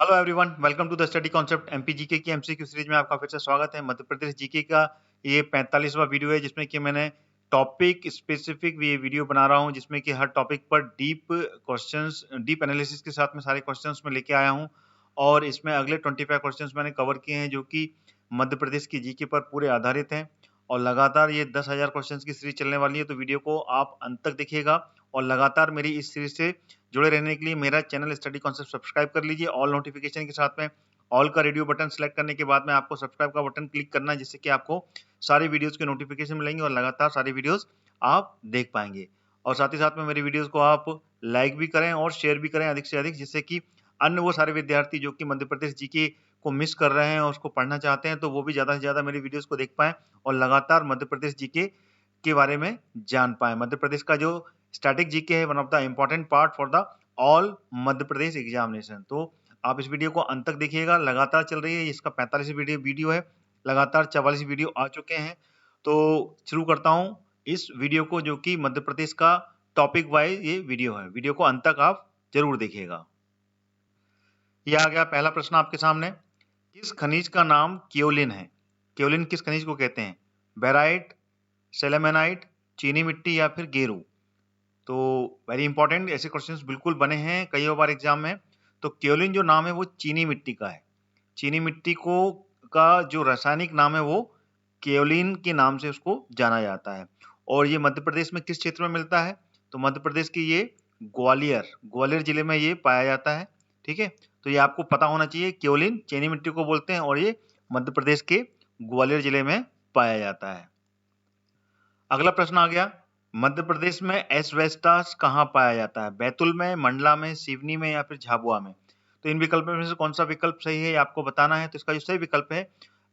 Hello everyone, welcome to the Study Concept MP GK की MCQ series में आपका फिर से स्वागत है। मध्य प्रदेश जीके का ये 45वां वीडियो है जिसमें कि मैंने टॉपिक स्पेसिफिक ये वीडियो बना रहा हूं, जिसमें कि हर टॉपिक पर डीप एनालिसिस के साथ में सारे क्वेश्चंस में लेके आया हूं। और इसमें अगले 25 क्वेश्चंस मैंने कवर किए हैं जो कि मध्य प्रदेश की जीके पर पूरे आधारित हैं। और लगातार ये 10,000 क्वेश्चंस की सीरीज चलने वाली है, तो वीडियो को आप अंत तक देखिएगा। और लगातार मेरी इस सीरीज से जुड़े रहने के लिए मेरा चैनल स्टडी कॉन्सेप्ट सब्सक्राइब कर लीजिए। ऑल नोटिफिकेशन के साथ में ऑल का रेडियो बटन सेलेक्ट करने के बाद में आपको सब्सक्राइब का बटन क्लिक करना है, जिससे कि आपको सारे वीडियोस के नोटिफिकेशन मिलेंगे और लगातार सारे वीडियोस आप देख पाएंगे। और साथ ही साथ में मेरी वीडियोस को आप लाइक भी करें और शेयर भी करें अधिक से अधिक, जिससे कि अन्य वो सारे विद्यार्थी जो कि मध्य प्रदेश जीके को मिस कर रहे हैं और उसको पढ़ना चाहते हैं, तो वो भी ज्यादा से ज्यादा मेरी वीडियोस को देख पाएं और लगातार मध्य प्रदेश जीके के बारे में जान पाए। मध्य प्रदेश का जो स्टैटिक जीके है one of the important part for the all Madhya Pradesh examination. तो आप इस वीडियो को अंत तक देखिएगा, लगातार चल रही है। इसका 45 वीडियो है, लगातार 44 वीडियो आ चुके हैं। तो शुरू करता हूं इस वीडियो को, जो कि मध्य प्रदेश का टॉपिक वाइज ये वीडियो है। वीडियो को अंत तक आप जरूर देखिएगा। ये आ गया पहला प्रश्न आपके सामने। किस खनिज का नाम केओलिन है? केओलिन किस खनिज को कहते हैं? बेराइट, सेलेमेनाइट, चीनी मिट्टी या फिर गेरू? तो वेरी इंपॉर्टेंट, ऐसे क्वेश्चंस बिल्कुल बने हैं कई बार एग्जाम में। तो केओलिन जो नाम है वो चीनी मिट्टी का है। चीनी मिट्टी को का जो रासायनिक नाम है वो केओलिन के नाम से उसको जाना जाता है। और ये मध्य प्रदेश में किस क्षेत्र में मिलता है? तो मध्य प्रदेश की ये ग्वालियर जिले में ये पाया जाता है। ठीक है, तो ये आपको पता होना चाहिए। केओलिन चीनी मिट्टी को बोलते हैं और ये मध्य प्रदेश के ग्वालियर जिले में पाया जाता है। अगला प्रश्न आ गया, मध्य प्रदेश में एस्बेस्टॉस कहाँ पाया जाता है? बैतूल में, मंडला में, सिवनी में या फिर झाबुआ में? तो इन विकल्पों में से कौन सा विकल्प सही है आपको बताना है। तो इसका जो सही विकल्प है,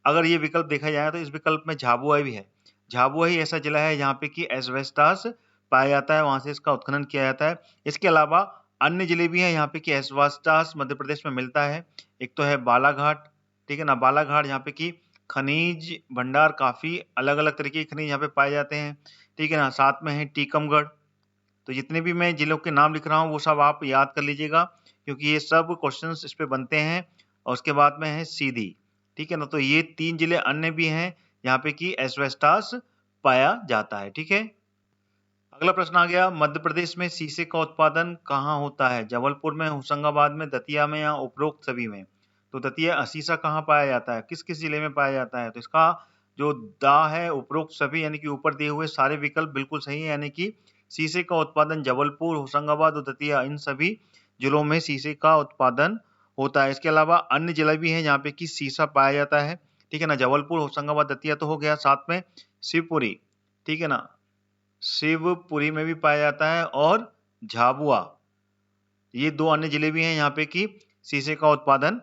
अगर ये विकल्प देखा जाए तो इस विकल्प में झाबुआ भी है। झाबुआ ही ऐसा जिला है जहाँ पे कि एस्बेस्टॉस पाया जाता है, वहां से इसका उत्खनन किया जाता है। इसके अलावा अन्य जिले भी हैं यहाँ पे कि एस्बेस्टॉस मध्य प्रदेश में मिलता है। एक तो है बालाघाट, ठीक है ना, बालाघाट यहाँ पे कि खनिज भंडार काफी अलग अलग तरीके के खनिज यहाँ पे पाए जाते हैं। ठीक है ना, साथ में है टीकमगढ़। तो जितने भी मैं जिलों के नाम लिख रहा हूँ वो सब आप याद कर लीजिएगा, क्योंकि ये सब क्वेश्चंस इस पे बनते हैं। और उसके बाद में है सीधी, ठीक है ना। तो ये 3 जिले अन्य भी हैं यहाँ पे कि एस्बेस्टॉस पाया जाता है। ठीक है, अगला प्रश्न आ गया, मध्य प्रदेश में शीशे का उत्पादन कहाँ होता है? जबलपुर में, होशंगाबाद में, दतिया में या उपरोक्त सभी में? तो दतिया शीशा कहाँ पाया जाता है, किस किस जिले में पाया जाता है? तो इसका जो दा है उपरोक्त सभी यानी कि ऊपर दिए हुए सारे विकल्प बिल्कुल सही है, यानी कि शीशे का उत्पादन जबलपुर, होशंगाबाद और दतिया इन सभी जिलों में शीशे का उत्पादन होता है। इसके अलावा अन्य जिले भी हैं जहाँ पे कि शीशा पाया जाता है। ठीक है ना, जबलपुर, होशंगाबाद, दतिया तो हो गया, साथ में शिवपुरी, ठीक है ना, शिवपुरी में भी पाया जाता है और झाबुआ, ये 2 अन्य जिले भी हैं यहाँ पे कि शीशे का उत्पादन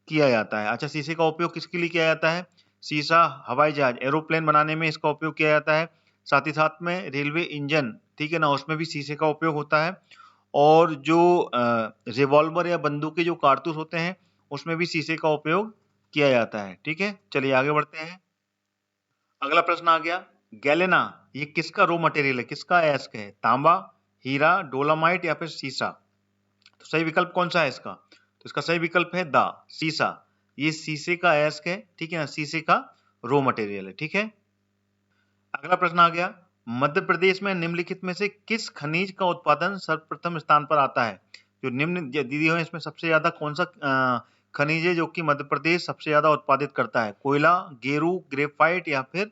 किया जाता है। अच्छा, शीशे का उपयोग किसके लिए किया जाता है? शीशा हवाई जहाज, एरोप्लेन बनाने में इसका उपयोग किया जाता है। साथ ही साथ में रेलवे इंजन, ठीक है ना, उसमें भी शीशे का उपयोग होता है। और जो रिवॉल्वर या बंदूक के जो कारतूस होते हैं उसमें भी शीशे का उपयोग किया जाता है। ठीक है, चलिए आगे बढ़ते हैं। अगला प्रश्न आ गया, गैलेना ये किसका रॉ मटेरियल है, किसका अयस्क है? तांबा, हीरा, डोलामाइट या फिर सीसा? तो सही विकल्प कौन सा है इसका? तो इसका सही विकल्प है दा, सीसा। ये शीशे का अयस्क है, ठीक है ना, शीशे का रॉ मटेरियल है। ठीक है, अगला प्रश्न आ गया, मध्य प्रदेश में निम्नलिखित में से किस खनिज का उत्पादन सर्वप्रथम स्थान पर आता है? जो निम्न दीदी है इसमें सबसे ज्यादा कौन सा खनिज है जो कि मध्य प्रदेश सबसे ज्यादा उत्पादित करता है? कोयला, गेरू, ग्रेफाइट या फिर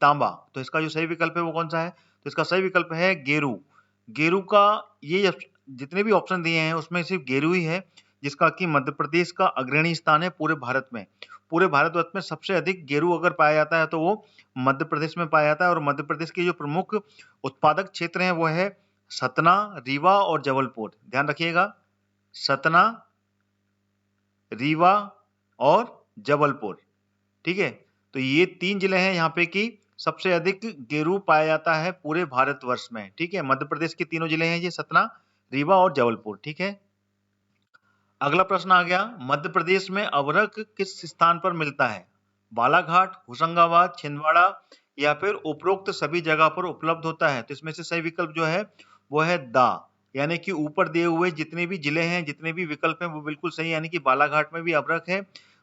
तांबा? तो इसका जो सही विकल्प है वो कौन सा है? तो इसका सही विकल्प है गेरू। गेरू का ये जितने भी ऑप्शन दिए हैं उसमें सिर्फ गेरू ही है जिसका कि मध्य प्रदेश का अग्रणी स्थान है पूरे भारत में। पूरे भारतवर्ष में सबसे अधिक गेरू अगर पाया जाता है तो वो मध्य प्रदेश में पाया जाता है। और मध्य प्रदेश के जो प्रमुख उत्पादक क्षेत्र हैं वो है सतना, रीवा और जबलपुर। ध्यान रखिएगा, सतना, रीवा और जबलपुर। ठीक है, तो ये 3 जिले हैं यहाँ पे कि सबसे अधिक गेरू पाया जाता है पूरे भारतवर्ष में। ठीक है, मध्य प्रदेश के तीनों जिले हैं ये, सतना, रीवा और जबलपुर। ठीक है, अगला प्रश्न आ गया, मध्य प्रदेश में अभ्रक किस स्थान पर मिलता है? बालाघाट, होशंगाबाद, छिंदवाड़ा या फिर उपरोक्त सभी जगह पर उपलब्ध होता है? तो इसमें से सही विकल्प जो है वो है दा, यानी कि ऊपर दिए हुए जितने भी जिले हैं, जितने भी विकल्प हैं वो बिल्कुल सही, यानी कि बालाघाट में भी अभ्रक है,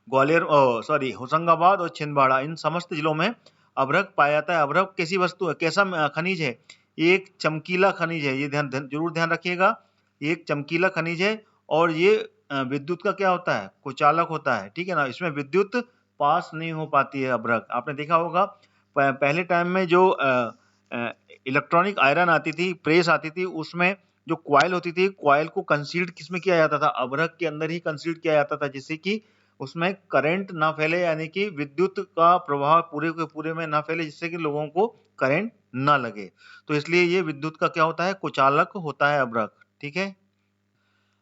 ग्वालियर होशंगाबाद और छिंदवाड़ा इन समस्त जिलों में अभ्रक पाया जाता है। अभ्रक कैसी वस्तु है, कैसा खनिज है? ये एक चमकीला खनिज है, ये जरूर ध्यान रखिएगा। ये एक चमकीला खनिज है और ये विद्युत का क्या होता है, कुचालक होता है, ठीक है ना। इसमें विद्युत पास नहीं हो पाती है अभ्रक। आपने देखा होगा पहले टाइम में जो इलेक्ट्रॉनिक आयरन आती थी, प्रेस आती थी, उसमें जो क्वाइल होती थी, क्वाइल को कंसील्ड किसमें किया जाता था, अभ्रक के अंदर ही कंसील्ड किया जाता था, जिससे कि उसमें करंट ना फैले, यानी कि विद्युत का प्रभाव पूरे के पूरे में ना फैले, जिससे कि लोगों को करंट ना लगे। तो इसलिए ये विद्युत का क्या होता है, कुचालक होता है अभ्रक, ठीक है।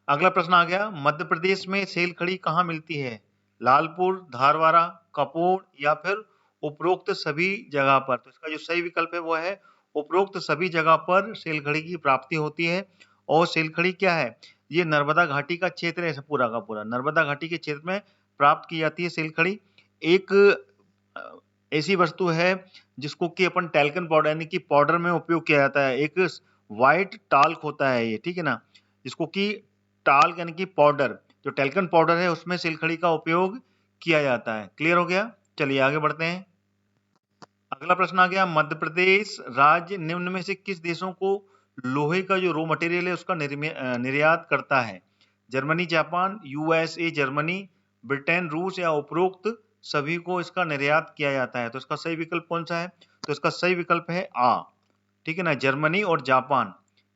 अगला प्रश्न आ गया, मध्य प्रदेश में सेल खड़ी कहाँ मिलती है? लालपुर, धारवाड़ा, कपूर या फिर उपरोक्त सभी जगह पर? तो इसका जो सही विकल्प है वो है उपरोक्त सभी जगह पर सेलखड़ी की प्राप्ति होती है। और सेलखड़ी क्या है, ये नर्मदा घाटी का क्षेत्र है, पूरा का पूरा नर्मदा घाटी के क्षेत्र में प्राप्त की जाती है सेलखड़ी। एक ऐसी वस्तु है जिसको कि अपन टैल्कन पाउडर यानी कि पाउडर में उपयोग किया जाता है। एक व्हाइट टाल्क होता है ये, ठीक है ना, जिसको कि टाल्क यानी कि पाउडर, जो टैल्कन पाउडर है उसमें सिलखड़ी का उपयोग किया जाता है। क्लियर हो गया? चलिए आगे बढ़ते हैं। अगला प्रश्न आ गया, मध्य प्रदेश राज्य निम्न में से किस देशों को लोहे का जो रॉ मटेरियल है उसका निर्यात करता है? Germany, Japan, USA Germany, Britain, रूस या उपरोक्त सभी को इसका निर्यात किया जाता है? तो इसका सही विकल्प कौन सा है? तो इसका सही विकल्प है आ, ठीक है ना, जर्मनी और जापान।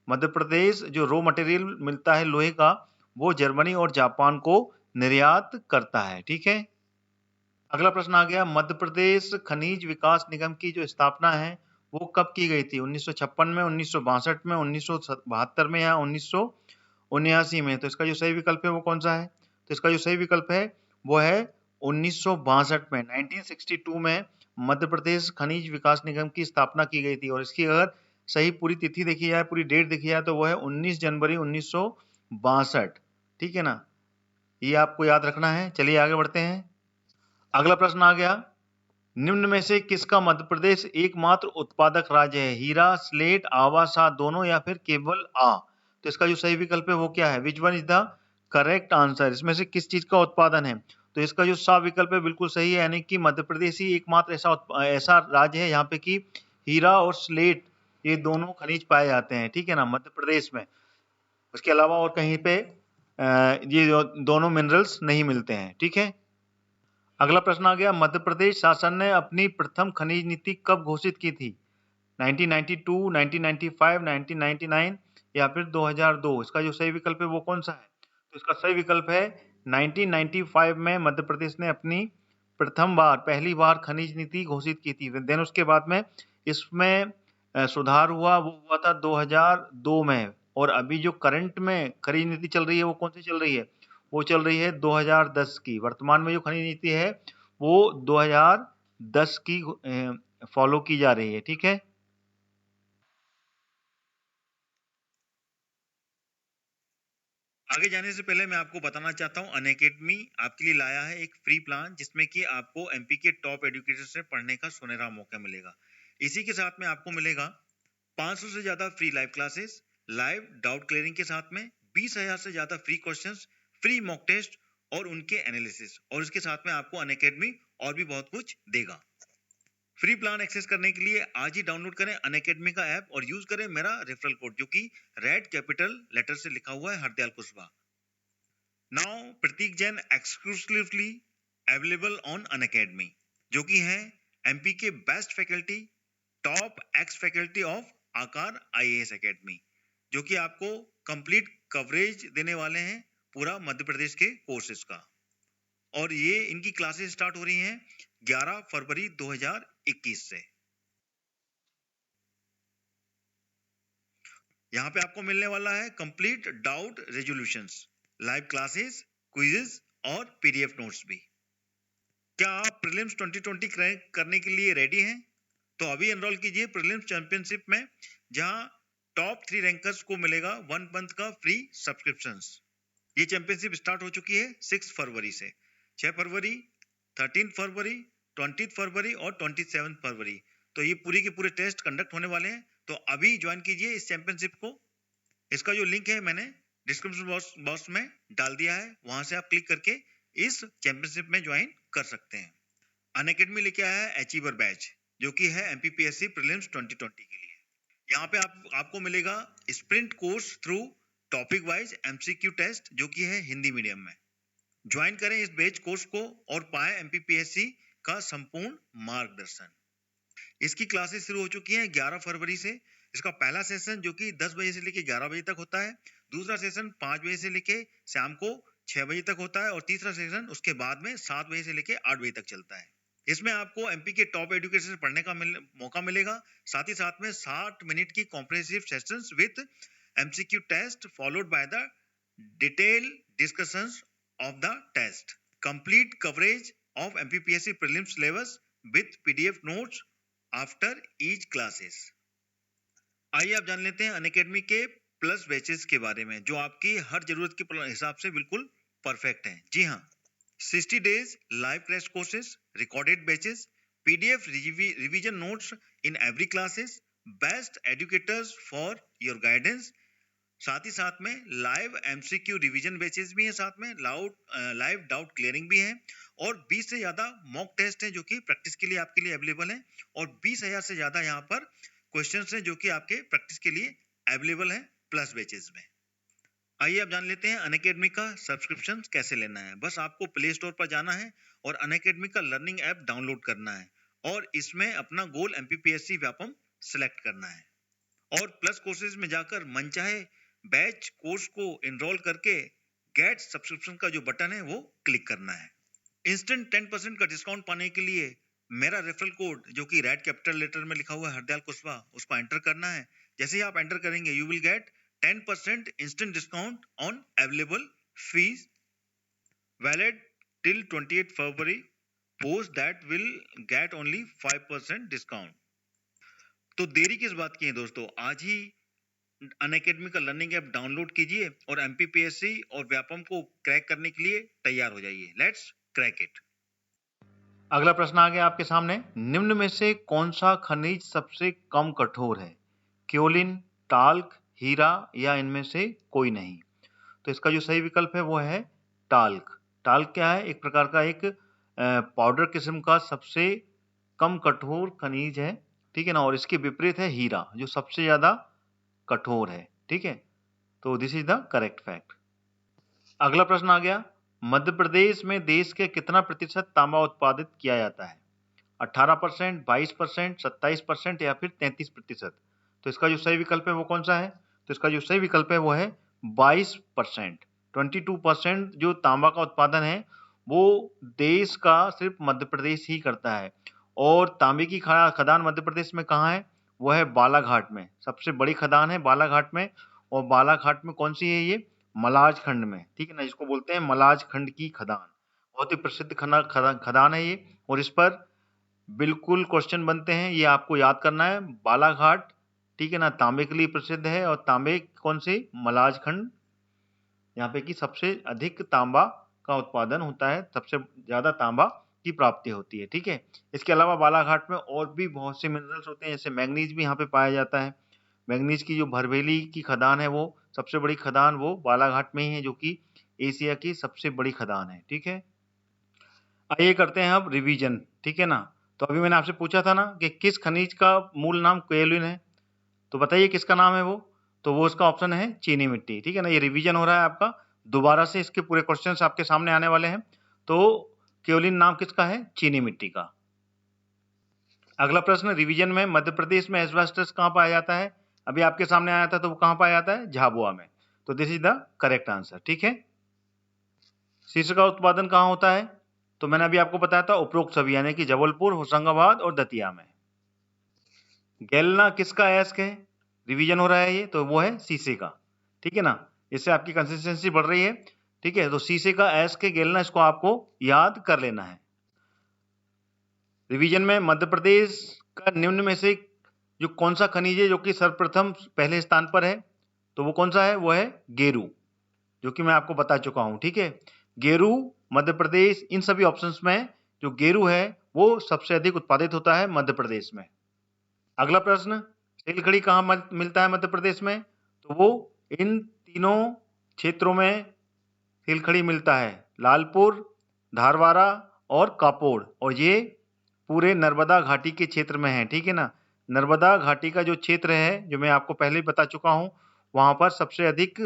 मध्य प्रदेश जो रॉ मटेरियल मिलता है लोहे का, वो जर्मनी और जापान को निर्यात करता है, ठीक है। अगला प्रश्न आ गया, मध्य प्रदेश खनिज विकास निगम की जो स्थापना है वो कब की गई थी? 1956 में, 1962 में, 1972 में या 1979 में? तो इसका जो सही विकल्प है वो कौन सा है? तो इसका जो सही विकल्प है वो है 1962 में, 1962 में मध्य प्रदेश खनिज विकास निगम की स्थापना की गई थी। और इसकी अगर सही पूरी तिथि देखी जाए, पूरी डेट देखी जाए, तो वो है 19 जनवरी 1962, ठीक है ना। ये आपको याद रखना है। चलिए आगे बढ़ते हैं। अगला प्रश्न आ गया, निम्न में से किसका मध्य प्रदेश एकमात्र उत्पादक राज्य है? हीरा, स्लेट, आवासा दोनों या फिर केवल आ? तो इसका जो सही विकल्प है वो क्या है? Which one is the correct answer? इसमें से किस चीज का उत्पादन है? तो इसका जो सा विकल्प है बिल्कुल सही है, यानी कि मध्य प्रदेश ही एकमात्र ऐसा राज्य है यहाँ पे कि हीरा और स्लेट ये दोनों खनिज पाए जाते हैं, ठीक है ना, मध्य प्रदेश में। उसके अलावा और कहीं पे ये दोनों मिनरल्स नहीं मिलते हैं, ठीक है। अगला प्रश्न आ गया, मध्य प्रदेश शासन ने अपनी प्रथम खनिज नीति कब घोषित की थी? 1992, 1995, 1999 या फिर 2002? इसका जो सही विकल्प है वो कौन सा है? तो इसका सही विकल्प है 1995 में मध्य प्रदेश ने अपनी पहली बार खनिज नीति घोषित की थी। देन उसके बाद में इसमें सुधार हुआ, वो हुआ था 2002 में। और अभी जो करंट में खनिज नीति चल रही है वो कौन सी चल रही है? वो चल रही है 2010 की। वर्तमान में जो खनिज नीति है वो 2010 की फॉलो की जा रही है, ठीक है। आगे जाने से पहले मैं आपको बताना चाहता हूँ, अनअकैडमी आपके लिए लाया है एक फ्री प्लान, जिसमें कि आपको एमपी के टॉप एजुकेटर से पढ़ने का सुनहरा मौका मिलेगा। इसी के साथ में आपको मिलेगा 500 से ज्यादा free live classes, live doubt clearing के साथ में 20,000 से ज्यादा free questions, free mock test और उनके एनालिसिस। और इसके साथ में आपको अनअकैडमी और भी बहुत कुछ देगा। फ्री प्लान एक्सेस करने के लिए आज ही डाउनलोड करें अनअकैडमी का ऐप और यूज करें मेरा रेफरल कोड, जो कि रेड कैपिटल लेटर से लिखा हुआ है, Hardayal Kushwaha. Now Prateek Jain exclusively available on Unacademy, जो कि है एमपी के best faculty, top ex faculty of Aakar IAS Academy, जो कि आपको कंप्लीट कवरेज देने वाले हैं पूरा मध्य प्रदेश के कोर्सेज का। और ये इनकी क्लासेस स्टार्ट हो रही हैं 11 फरवरी 2021 से। यहाँ पे आपको मिलने वाला है complete doubt resolutions, live classes, quizzes और पीडीएफ नोट्स भी। क्या आप प्रीलिम्स 2020 क्रैक करने के लिए रेडी हैं? तो अभी एनरोल कीजिए प्रीलिम्स चैंपियनशिप में, जहां टॉप 3 रैंकर्स को मिलेगा 1 मंथ का फ्री सब्सक्रिप्शंस। ये चैंपियनशिप स्टार्ट हो चुकी है 6 फरवरी से। 6 फरवरी, 13 फरवरी, 20 फरवरी और 27 फरवरी, तो ये पूरी के पूरे टेस्ट कंडक्ट होने वाले हैं। तो अभी ज्वाइन कीजिए इस चैंपियनशिप को। इसका जो लिंक है मैंने डिस्क्रिप्शन बॉक्स में डाल दिया है, वहां से आप क्लिक करके इस चैंपियनशिप में ज्वाइन कर सकते हैं। अनअकैडमी लेके आया है अचीवर बैच, जो कि है एमपीपीएससी प्रीलिम्स 2020 के लिए। यहाँ पे आपको मिलेगा sprint course through topic wise MCQ test, जो कि है हिंदी मीडियम में। ज्वाइन करें इस बैच कोर्स को और पाए एमपीपीएससी का संपूर्ण मार्गदर्शन। इसकी क्लासेस शुरू हो चुकी हैं 11 फरवरी से। इसका पहला सेशन जो कि 10 बजे से लेके 11 बजे तक होता है, दूसरा सेशन 5 बजे से लेके शाम को 6 बजे तक होता है और तीसरा सेशन उसके बाद में 7 बजे से लेके 8 बजे तक चलता है। इसमें आपको एमपी के टॉप एजुकेशन पढ़ने का मौका मिलेगा, साथ ही साथ में 60 मिनट की comprehensive sessions with MCQ test followed by the detail discussions of the test, complete coverage of MPPSC prelims syllabus with PDF notes after each classes। आइए आप जान लेते हैं अनअकैडमी के प्लस बैचेस के बारे में, जो आपकी हर जरूरत के हिसाब से बिल्कुल परफेक्ट हैं। जी हाँ, 60 days live crash courses, recorded batches, PDF revision notes in every classes, best educators for your guidance, साथ ही साथ में लाइव एमसीक्यू रिवीजन बैचेस भी हैं, साथ में लाइव डाउट क्लियरिंग भी है और 20 से ज्यादा मॉक टेस्ट हैं जो कि प्रैक्टिस के लिए आपके लिए अवेलेबल हैं और 20,000 से ज्यादा यहाँ पर क्वेश्चंस हैं जो कि आपके प्रैक्टिस के लिए अवेलेबल हैं प्लस बैचेस में। आइए आप जान लेते हैं अनअकैडमी का सब्सक्रिप्शन कैसे लेना है। बस आपको प्ले स्टोर पर जाना है और अनअकैडमी का लर्निंग ऐप डाउनलोड करना है और इसमें अपना गोल एमपीपीएससी व्यापम सिलेक्ट करना है और प्लस कोर्सेज में जाकर मनचाहे बैच कोर्स को एनरोल करके गेट सब्सक्रिप्शन का जो बटन है वो क्लिक करना है। इंस्टेंट 10% का डिस्काउंट पाने के लिए मेरा रेफरल कोड जो कि रेड कैपिटल लेटर में लिखा हुआ है हरदयाल कुशवाहा, उसको एंटर करना है। जैसे ही आप एंटर करेंगे you will get 10% instant discount on available fees valid till 28 February, post that will get only 5% discount. तो देरी किस बात की है दोस्तों, आज ही अनअकैडमी का लर्निंग ऐप डाउनलोड कीजिए और एमपीपीएससी और व्यापम को क्रैक करने के लिए तैयार हो जाइए। Let's crack it. अगला प्रश्न आ गया आपके सामने, निम्न में से कौन सा खनिज सबसे कम कठोर है? क्योलिन, टाल्क, हीरा या इनमें से कोई नहीं? तो इसका जो सही विकल्प है वो है टाल्क। टाल्क क्या है? एक प्रकार का एक पाउडर किस्म का सबसे कम कठोर खनिज है, ठीक है ना। और इसके विपरीत है हीरा जो सबसे ज्यादा कठोर है, ठीक है। तो this is the correct fact. अगला प्रश्न आ गया, मध्य प्रदेश में देश के कितना प्रतिशत तांबा उत्पादित किया जाता है? 18%, 22%, 27% या फिर 33%? तो इसका जो सही विकल्प है वो कौन सा है? तो इसका जो सही विकल्प है वो है 22%। 22% जो तांबा का उत्पादन है वो देश का सिर्फ मध्य प्रदेश ही करता है। और तांबे की खदान मध्य प्रदेश में कहाँ है? वो है बालाघाट में, सबसे बड़ी खदान है बालाघाट में। और बालाघाट में कौन सी है? ये मलाज खंड में, ठीक है ना, जिसको बोलते हैं मलाज खंड की खदान। बहुत ही प्रसिद्ध खदान है ये और इस पर बिल्कुल क्वेश्चन बनते हैं, ये आपको याद करना है। बालाघाट, ठीक है ना, तांबे के लिए प्रसिद्ध है और तांबे कौन से? मलाज खंड, यहाँ पे की सबसे अधिक तांबा का उत्पादन होता है, सबसे ज्यादा तांबा की प्राप्ति होती है, ठीक है। इसके अलावा बालाघाट में और भी बहुत से मिनरल्स होते हैं, जैसे मैग्नीज भी यहाँ पे पाया जाता है। मैग्नीज की जो भरवेली की खदान है वो सबसे बड़ी खदान वो बालाघाट में ही है, जो कि एशिया की सबसे बड़ी खदान है, ठीक है। आइए करते हैं अब रिवीजन, ठीक है ना। तो अभी मैंने आपसे पूछा था ना कि किस खनिज का मूल नाम कायोलिन है, तो बताइए किसका नाम है वो? तो वो इसका ऑप्शन है चीनी मिट्टी, ठीक है ना। ये रिवीजन हो रहा है आपका, दोबारा से इसके पूरे क्वेश्चंस आपके सामने आने वाले हैं। तो कायोलिन नाम किसका है? चीनी मिट्टी का। अगला प्रश्न, रिवीजन में मध्य प्रदेश में एस्बेस्टस कहाँ पाया जाता है? अभी आपके सामने आया था, तो वो कहाँ पाया जाता है? झाबुआ में। तो this is the correct answer, ठीक है। शीशे का उत्पादन कहाँ होता है? तो मैंने अभी आपको बताया था उपरोक्त सभी, यानी कि जबलपुर, होशंगाबाद और दतिया में। गैलना किसका अयस्क है? रिवीजन हो रहा है ये, तो वो है शीशे का, ठीक है ना। इससे आपकी कंसिस्टेंसी बढ़ रही है, ठीक है। तो शीशे का अयस्क है गैलना, इसको आपको याद कर लेना है। रिवीजन में मध्य प्रदेश का निम्न में से जो कौन सा खनिज है जो कि सर्वप्रथम पहले स्थान पर है? तो वो कौन सा है? वो है गेरू, जो कि मैं आपको बता चुका हूं, ठीक है। गेरू, मध्य प्रदेश, इन सभी ऑप्शंस में जो गेरू है वो सबसे अधिक उत्पादित होता है मध्य प्रदेश में। अगला प्रश्न, तेलखड़ी कहाँ मिलता है मध्य प्रदेश में? तो वो इन तीनों क्षेत्रों में तेलखड़ी मिलता है, लालपुर, धारवाड़ा और कापोड़, और ये पूरे नर्मदा घाटी के क्षेत्र में है, ठीक है ना। नर्मदा घाटी का जो क्षेत्र है, जो मैं आपको पहले ही बता चुका हूँ, वहाँ पर सबसे अधिक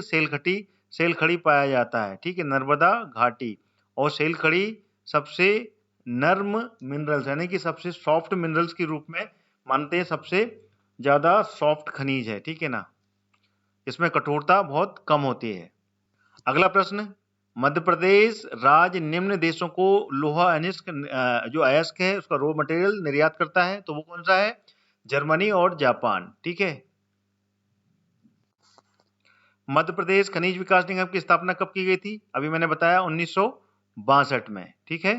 सेलखड़ी पाया जाता है, ठीक है, नर्मदा घाटी। और सेलखड़ी सबसे नर्म मिनरल्स यानी कि सबसे सॉफ्ट मिनरल्स के रूप में मानते हैं, सबसे ज्यादा सॉफ्ट खनिज है, ठीक है ना, इसमें कठोरता बहुत कम होती है। अगला प्रश्न, मध्य प्रदेश राज्य निम्न देशों को लोहा अयस्क जो अयस्क है उसका रॉ मटेरियल निर्यात करता है, तो वो कौन सा है? जर्मनी और जापान, ठीक है। मध्य प्रदेश खनिज विकास निगम की स्थापना कब की गई थी? अभी मैंने बताया 1962 में, ठीक है।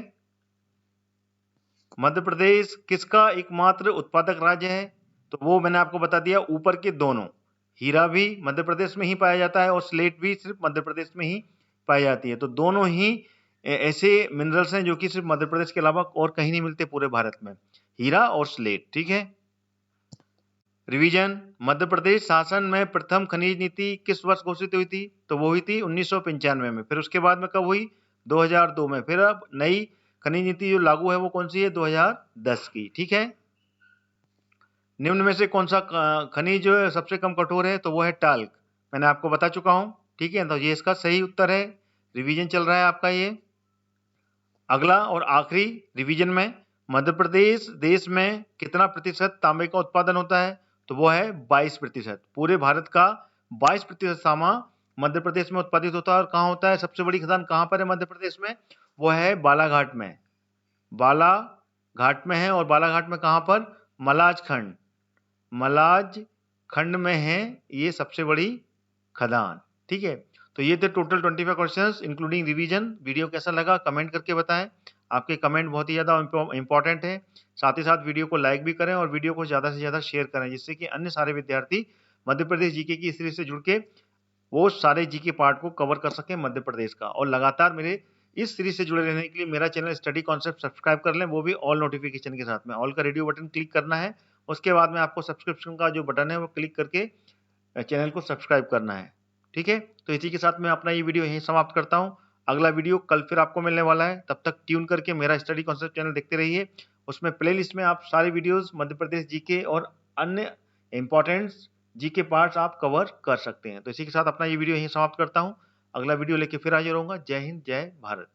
मध्य प्रदेश किसका एकमात्र उत्पादक राज्य है? तो वो मैंने आपको बता दिया, ऊपर के दोनों। हीरा भी मध्य प्रदेश में ही पाया जाता है और स्लेट भी सिर्फ मध्य प्रदेश में ही पाई जाती है। तो दोनों ही ऐसे मिनरल्स हैं जो कि सिर्फ मध्य प्रदेश के अलावा और कहीं नहीं मिलते पूरे भारत में, हीरा और स्लेट, ठीक है। रिवीजन, मध्य प्रदेश शासन में प्रथम खनिज नीति किस वर्ष घोषित हुई थी? तो वो हुई थी 1995 में। फिर उसके बाद में कब हुई? 2002 में। फिर अब नई खनिज नीति जो लागू है वो कौन सी है? 2010 की, ठीक है। निम्न में से कौन सा खनिज जो है सबसे कम कठोर है? तो वो है टाल्क, मैंने आपको बता चुका हूं, ठीक है। तो ये इसका सही उत्तर है, रिवीजन चल रहा है आपका ये। अगला और आखिरी रिवीजन में, मध्य प्रदेश देश में कितना प्रतिशत तांबे का उत्पादन होता है? तो वो है 22%। पूरे भारत का 22% तांबा मध्य प्रदेश में उत्पादित होता है। और कहाँ होता है? सबसे बड़ी खदान कहाँ पर है मध्य प्रदेश में? वो है बालाघाट में। बालाघाट में है, और बालाघाट में कहाँ पर? मलाज खंड में है ये सबसे बड़ी खदान, ठीक है। तो ये थे total 25 questions including revision. Video कैसा लगा कमेंट करके बताएं, आपके कमेंट बहुत ही ज़्यादा इंपॉर्टेंट है। साथ ही साथ वीडियो को लाइक भी करें और वीडियो को ज़्यादा से ज़्यादा शेयर करें, जिससे कि अन्य सारे विद्यार्थी मध्य प्रदेश जीके की सीरीज से जुड़ के वो सारे जीके पार्ट को कवर कर सकें मध्य प्रदेश का। और लगातार मेरे इस सीरीज से जुड़े रहने के लिए मेरा चैनल स्टडी कॉन्सेप्ट सब्सक्राइब कर लें, वो भी ऑल नोटिफिकेशन के साथ में। ऑल का रेडियो बटन क्लिक करना है, उसके बाद में आपको सब्सक्रिप्शन का जो बटन है वो क्लिक करके चैनल को सब्सक्राइब करना है, ठीक है। तो इसी के साथ मैं अपना ये वीडियो यहीं समाप्त करता हूँ। अगला वीडियो कल फिर आपको मिलने वाला है, तब तक ट्यून करके मेरा स्टडी कॉन्सेप्ट चैनल देखते रहिए। उसमें प्लेलिस्ट में आप सारे वीडियोस मध्य प्रदेश जीके और अन्य इंपॉर्टेंट जीके पार्ट्स आप कवर कर सकते हैं। तो इसी के साथ अपना ये वीडियो यहीं समाप्त करता हूँ। अगला वीडियो लेके फिर हाजिर होऊंगा। जय हिंद, जय भारत।